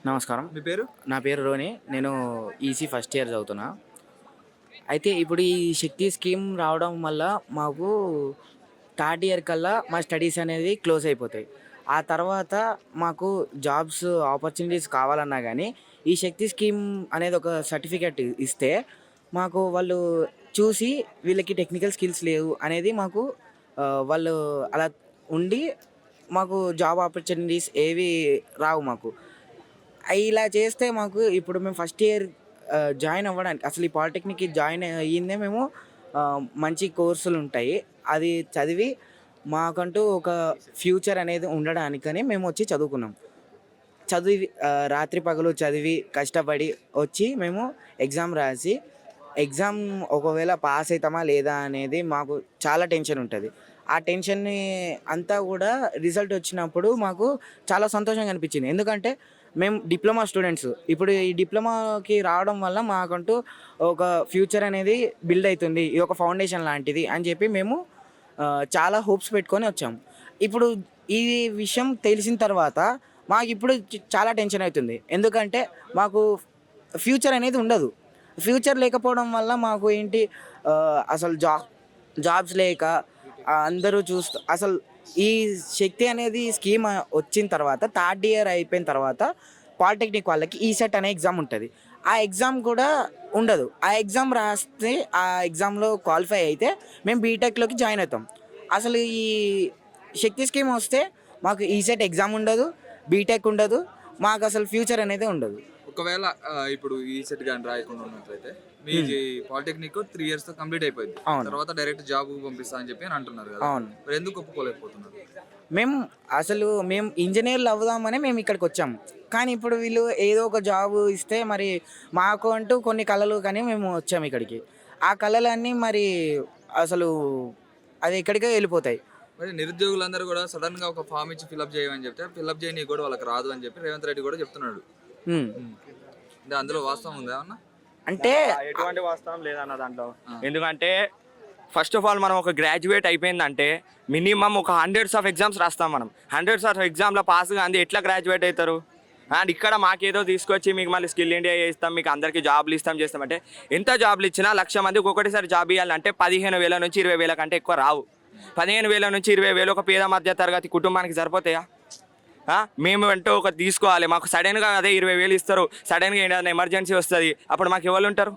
నమస్కారం. మీ పేరు? నా పేరు రోని. నేను ఈసీ ఫస్ట్ ఇయర్ చదువుతున్నా. అయితే ఇప్పుడు ఈ శక్తి స్కీమ్ రావడం వల్ల మాకు థర్డ్ ఇయర్ కల్లా మా స్టడీస్ అనేది క్లోజ్ అయిపోతాయి. ఆ తర్వాత మాకు జాబ్స్ ఆపర్చునిటీస్ కావాలన్నా గానీ, ఈ శక్తి స్కీమ్ అనేది ఒక సర్టిఫికేట్ ఇస్తే, మాకు వాళ్ళు చూసి వీళ్ళకి టెక్నికల్ స్కిల్స్ లేవు అనేది మాకు వాళ్ళు అలా ఉండి మాకు జాబ్ ఆపర్చునిటీస్ ఏవి రావు మాకు. ఇలా చేస్తే మాకు ఇప్పుడు మేము ఫస్ట్ ఇయర్ జాయిన్ అవ్వడానికి అసలు ఈ పాలిటెక్నిక్‌కి జాయిన్ అయ్యిందే మేము మంచి కోర్సులు ఉంటాయి. అది చదివి మాకంటూ ఒక ఫ్యూచర్ అనేది ఉండడానికని మేము వచ్చి చదువుకున్నాం. చదివి రాత్రి పగలు చదివి కష్టపడి వచ్చి మేము ఎగ్జామ్ రాసి, ఎగ్జామ్ ఒకవేళ పాస్ అయితామా లేదా అనేది మాకు చాలా టెన్షన్ ఉంటది. ఆ టెన్షన్‌ని అంతా కూడా రిజల్ట్ వచ్చినప్పుడు మాకు చాలా సంతోషంగా అనిపించింది. ఎందుకంటే మేము డిప్లొమా స్టూడెంట్స్. ఇప్పుడు ఈ డిప్లొమాకి రావడం వల్ల మాకంటూ ఒక ఫ్యూచర్ అనేది బిల్డ్ అయితుంది. ఇది ఒక ఫౌండేషన్ లాంటిది అని చెప్పి మేము చాలా హోప్స్ పెట్టుకొని వచ్చాము. ఇప్పుడు ఈ విషయం తెలిసిన తర్వాత మాకిప్పుడు చాలా టెన్షన్ అవుతుంది. ఎందుకంటే మాకు ఫ్యూచర్ అనేది ఉండదు. ఫ్యూచర్ లేకపోవడం వల్ల మాకు ఏంటి అసలు జాబ్స్ లేక అందరూ అసలు ఈ శక్తి అనేది స్కీమ్ వచ్చిన తర్వాత థర్డ్ ఇయర్ అయిపోయిన తర్వాత పాలిటెక్నిక్ వాళ్ళకి ఈసెట్ అనే ఎగ్జామ్ ఉంటుంది. ఆ ఎగ్జామ్ కూడా ఉండదు. ఆ ఎగ్జామ్ రాస్తే ఆ ఎగ్జామ్లో క్వాలిఫై అయితే మేము బీటెక్లోకి జాయిన్ అవుతాం. అసలు ఈ శక్తి స్కీమ్ వస్తే మాకు ఈసెట్ ఎగ్జామ్ ఉండదు, బీటెక్ ఉండదు, మాకు అసలు ఫ్యూచర్ అనేది ఉండదు. ఒకవేళ ఇప్పుడు ఈ సెట్ గాని రాయకుండా ఉన్నట్లయితే మీ పాలిటెక్నిక్ 3 years తో కంప్లీట్ అయిపోయింది. అవును. తర్వాత డైరెక్ట్ జాబ్ పంపిస్తా అని చెప్పి అంటున్నారు కదా. అవును. మరి ఎందుకు ఒప్పుకోలేకపోతున్నారు? మేము ఇంజనీర్లు అవుదామని మేము ఇక్కడికి వచ్చాము. కానీ ఇప్పుడు వీళ్ళు ఏదో ఒక జాబ్ ఇస్తే మరి మాకు అంటూ కొన్ని కళలు కానీ మేము వచ్చాము ఇక్కడికి. ఆ కళలన్నీ మరి అసలు అది ఎక్కడికో వెళ్ళిపోతాయి. మరి నిరుద్యోగులందరూ కూడా సడన్ గా ఒక ఫామ్ ఇచ్చి ఫిల్అప్ చేయమని చెప్తే ఫిల్అప్ చేయని కూడా వాళ్ళకి రాదు అని చెప్పి రేవంత్ రెడ్డి కూడా చెప్తున్నాడు. హ్మ్. అంటే అందులో వాస్తవం ఉందా అన్న? అంటే ఎటువంటి వాస్తవం లేదన్న దాంట్లో. ఎందుకంటే ఫస్ట్ ఆఫ్ ఆల్ మనం ఒక గ్రాడ్యుయేట్ అయిపోయిందంటే మినిమం ఒక హండ్రెడ్స్ ఆఫ్ ఎగ్జామ్స్ రాస్తాం. మనం హండ్రెడ్స్ ఆఫ్ ఎగ్జామ్లో పాస్ కాంది ఎట్లా గ్రాడ్యుయేట్ అవుతారు? అండ్ ఇక్కడ మాకేదో తీసుకొచ్చి మీకు మళ్ళీ స్కిల్ ఇండియా చేస్తాం, మీకు అందరికీ జాబ్లు చేస్తామంటే ఎంత జాబ్లు ఇచ్చినా 1,00,000 మందికి ఒకటిసారి జాబ్ ఇవ్వాలంటే 15,000 నుంచి 20,000 కంటే ఎక్కువ రావు. 15,000 నుంచి 20,000 ఒక పేద మధ్య తరగతి కుటుంబానికి సరిపోతాయా? మేము అంటూ ఒక తీసుకోవాలి. మాకు సడన్గా అదే 20,000 ఇస్తారు, సడన్గా ఏదైనా ఎమర్జెన్సీ వస్తుంది, అప్పుడు మాకు ఎవరు ఉంటారు?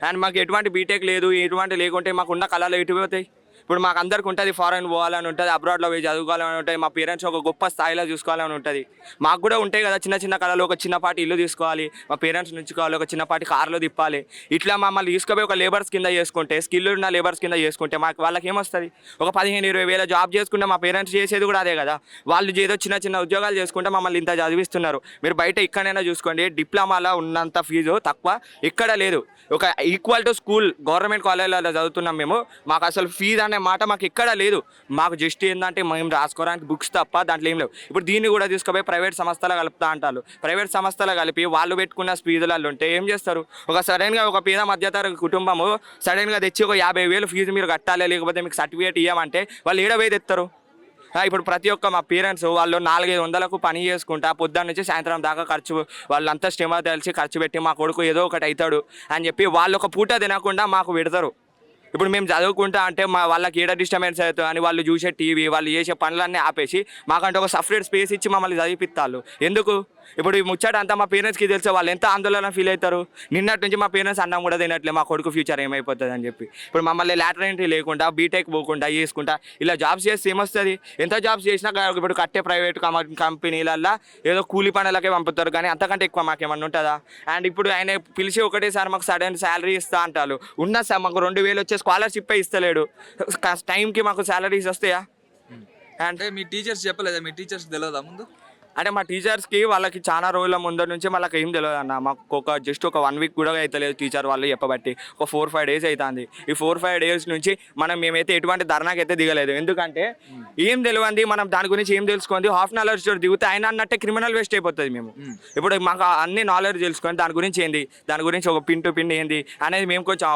అండ్ మాకు ఎటువంటి బీటెక్ లేదు, ఎటువంటి లేకుంటే మాకు ఉన్న కళలు ఎటు పోతాయి? ఇప్పుడు మాకు అందరికి ఉంటుంది ఫారెన్ పోవాలని ఉంటుంది, అబ్రాడ్లో పోయి చదువుకోవాలని ఉంటుంది, మా పేరెంట్స్ ఒక గొప్ప స్థాయిలో చూసుకోవాలని ఉంటుంది. మాకు కూడా ఉంటాయి కదా చిన్న చిన్న కళలు. ఒక చిన్నపాటి ఇల్లు తీసుకోవాలి, మా పేరెంట్స్ నుంచుకోవాలి, ఒక చిన్నపాటి కార్లో తిప్పాలి. ఇట్లా మమ్మల్ని తీసుకుపోయి ఒక లేబర్స్ కింద చేసుకుంటే, స్కిల్ ఉన్న లేబర్స్ కింద చేసుకుంటే మాకు వాళ్ళకి ఏమొస్తుంది? ఒక 15,000-20,000 జాబ్ చేసుకుంటే మా పేరెంట్స్ చేసేది కూడా అదే కదా. వాళ్ళు ఏదో చిన్న చిన్న ఉద్యోగాలు చేసుకుంటే మమ్మల్ని ఇంత చదివిస్తున్నారు. మీరు బయట ఎక్కడైనా చూసుకోండి, డిప్లొమాలో ఉన్నంత ఫీజు తక్కువ ఎక్కడ లేదు. ఒక ఈక్వల్ టు స్కూల్ గవర్నమెంట్ కాలేజీలలో చదువుతున్నాం మేము. మాకు అసలు ఫీజు అనే మాట మాకు ఎక్కడ లేదు. మాకు జస్ట్ ఏంటంటే మేము రాసుకోవడానికి బుక్స్ తప్ప దాంట్లో ఏం లేవు. ఇప్పుడు దీన్ని కూడా తీసుకుపోయి ప్రైవేట్ సంస్థలు కలుపుతా అంటారు. ప్రైవేట్ సంస్థలు కలిపి వాళ్ళు పెట్టుకున్న ఫీజులలో ఉంటే ఏం చేస్తారు? ఒక సడన్గా ఒక పేద మధ్యతరగతి కుటుంబము సడన్గా తెచ్చి ఒక 50,000 ఫీజు మీరు కట్టాలి, లేకపోతే మీకు సర్టిఫికేట్ ఇవ్వమంటే వాళ్ళు ఏడవేది ఎత్తారు? ఇప్పుడు ప్రతి ఒక్క మా పేరెంట్స్ వాళ్ళు 400-500లకు పని చేసుకుంటా పొద్దున్న నుంచి సాయంత్రం దాకా వాళ్ళంతా శ్రమ తెలిసి ఖర్చు పెట్టి మా కొడుకు ఏదో ఒకటి అవుతాడు అని చెప్పి వాళ్ళు ఒక పూట తినకుండా మాకు పెడతారు. ఇప్పుడు మేము చదువుకుంటా అంటే వాళ్ళకి ఏడ డిస్టర్బెన్స్ అవుతుంది అని వాళ్ళు చూసే టీవీ, వాళ్ళు చేసే పనులన్నీ ఆపేసి మాకంటే ఒక సపరేట్ స్పేస్ ఇచ్చి మమ్మల్ని చదివిపిస్తారు. ఎందుకు? ఇప్పుడు ఈ ముచ్చట అంతా మా పేరెంట్స్కి తెలిసే వాళ్ళు ఎంత ఆందోళన ఫీల్ అవుతారు. నిన్నటి నుంచి మా పేరెంట్స్ అన్నం కూడా తినట్లే, మా కొడుకు ఫ్యూచర్ ఏమైపోతుంది అని చెప్పి. ఇప్పుడు మమ్మల్ని లాటరల్ ఎంట్రీ లేకుండా బీటెక్ పోకుండా చేసుకుంటా ఇలా జాబ్స్ చేస్తే ఏమొస్తుంది? ఎంత జాబ్స్ చేసినా ఇప్పుడు కట్టే ప్రైవేట్ కంపెనీలల్లో ఏదో కూలి పనులకే పంపుతారు, కానీ అంతకంటే ఎక్కువ మాకేమన్నా ఉంటుందా? అండ్ ఇప్పుడు ఆయన పిలిచి ఒకటేసారి మాకు సడన్ శాలరీ ఇస్తా అంటారు. మాకు 2,000 వచ్చే స్కాలర్షిప్ ఇస్తలేడు. టైంకి మాకు శాలరీస్ వస్తాయా? అంటే మీ టీచర్స్ చెప్పలేదా? మీ టీచర్స్ తెలియదా ముందు? అంటే మా టీచర్స్కి వాళ్ళకి చాలా రోజుల ముందర నుంచి వాళ్ళకి ఏం తెలియదు అన్న. మాకు జస్ట్ ఒక 1 week కూడా అవుతలేదు టీచర్ వాళ్ళు చెప్పబట్టి. ఒక 4-5 days అవుతుంది. ఈ 4-5 days నుంచి మేమైతే ఎటువంటి ధర్నాకైతే దిగలేదు. ఎందుకంటే ఏం తెలియంది, మనం దాని గురించి ఏం తెలుసుకుంది, హాఫ్ నాలెడ్జ్ దిగితే ఆయన అన్నట్టే క్రిమినల్ వేస్ట్ అయిపోతుంది. మేము ఇప్పుడు మాకు అన్ని నాలెడ్జ్ తెలుసుకొని దాని గురించి ఏంది, దాని గురించి ఒక పిన్ టు పిన్ ఏంది అనేది మేము కొంచెం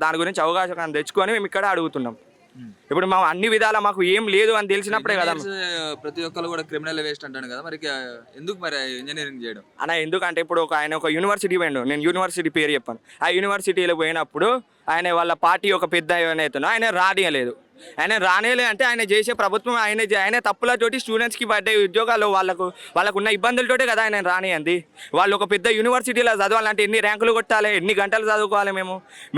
దాని గురించి అవగాహన తెచ్చుకొని మేము ఇక్కడ అడుగుతున్నాం. ఇప్పుడు మా అన్ని విధాలా మాకు ఏం లేదు అని తెలిసినప్పుడే కదా ప్రతి ఒక్కరు కూడా క్రిమినల్ వేస్ట్ అంటాను కదా, మరి ఎందుకు మరి ఇంజనీరింగ్ చేయడం అన్న. ఎందుకంటే ఇప్పుడు ఆయన ఒక యూనివర్సిటీ పోయిండు, నేను యూనివర్సిటీ పేరు చెప్పాను. ఆ యూనివర్సిటీలో పోయినప్పుడు ఆయన వాళ్ళ పార్టీ ఒక పెద్ద ఏమైనా ఆయన రానియలేదు. ఆయన రానేలే అంటే ఆయన చేసే ప్రభుత్వం ఆయన తప్పులతోటి స్టూడెంట్స్కి పడ్డే ఉద్యోగాలు వాళ్ళకు ఉన్న ఇబ్బందులతోటే కదా ఆయన రానియంది. వాళ్ళు ఒక పెద్ద యూనివర్సిటీలో చదవాలంటే ఎన్ని ర్యాంకులు కొట్టాలి, ఎన్ని గంటలు చదువుకోవాలి.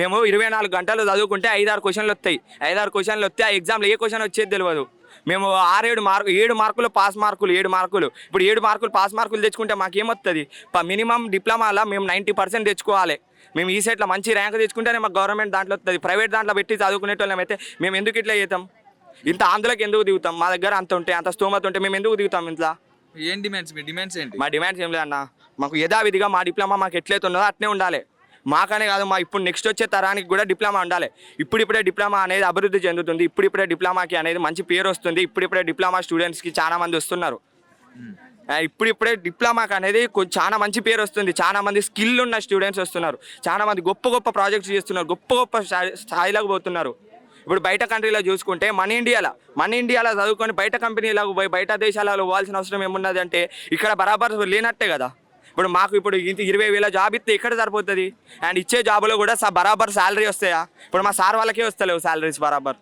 మేము 24 గంటలు చదువుకుంటే 5-6 క్వశ్చన్లు వస్తాయి. 5-6 క్వశ్చన్లు వస్తే ఆ ఎగ్జామ్లో ఏ క్వశ్చన్ వచ్చేది తెలియదు. మేము 7 మార్కులు పాస్ మార్కులు 7 మార్కులు. ఇప్పుడు 7 మార్కులు పాస్ మార్కులు తెచ్చుకుంటే మాకేమొస్తుంది? మినిమం డిప్లొమాలో మేము 90% తెచ్చుకోవాలి. మేము ఈ సెట్లో మంచి ర్యాంక్ తెచ్చుకుంటేనే మాకు గవర్నమెంట్ దాంట్లో వస్తుంది. ప్రైవేట్ దాంట్లో పెట్టి చదువుకునేటోళ్ళం అయితే మేము ఎందుకు ఇట్లా చేద్దాం? ఇంత ఆంధ్రకి ఎందుకు దిగుతాం? మా దగ్గర అంత ఉంటే, అంత స్తోమత ఉంటే మేము ఎందుకు దిగుతాం ఇంట్లో? ఏం డిమాండ్స్, మీ డిమాండ్స్ ఏంటి? మా డిమాండ్స్ ఏం లేదన్న, మాకు యథావిధిగా మా డిప్లొమా మాకు ఎట్లయితే ఉన్నదో అట్నే ఉండాలి. మాకనే కాదు, మా ఇప్పుడు నెక్స్ట్ వచ్చే తరానికి కూడా డిప్లొమా ఉండాలి. ఇప్పుడిప్పుడే డిప్లొమా అనేది అభివృద్ధి చెందుతుంది. ఇప్పుడిప్పుడే డిప్లొమాకి అనేది మంచి పేరు వస్తుంది. ఇప్పుడిప్పుడే డిప్లొమా స్టూడెంట్స్కి చాలా మంది వస్తున్నారు. ఇప్పుడిప్పుడే డిప్లొమాకి అనేది చాలా మంచి పేరు వస్తుంది. చాలా మంది స్కిల్ ఉన్న స్టూడెంట్స్ వస్తున్నారు. చాలా మంది గొప్ప గొప్ప ప్రాజెక్ట్స్ చేస్తున్నారు. గొప్ప గొప్ప స్థాయిలోకి పోతున్నారు. ఇప్పుడు బయట కంట్రీలో చూసుకుంటే మన ఇండియాలో చదువుకొని బయట కంపెనీలకు పోయి బయట దేశాలలో పోవాల్సిన అవసరం ఏమున్నది అంటే ఇక్కడ బరాబర్ లేనట్టే కదా. ఇప్పుడు మాకు ఇప్పుడు 20,000 జాబ్ ఇస్తే ఎక్కడ సరిపోతుంది? అండ్ ఇచ్చే జాబులో కూడా బరాబర్ శాలరీ వస్తాయా? ఇప్పుడు మా సార్ వాళ్ళకే వస్తలేవు శాలరీస్ బరాబర్.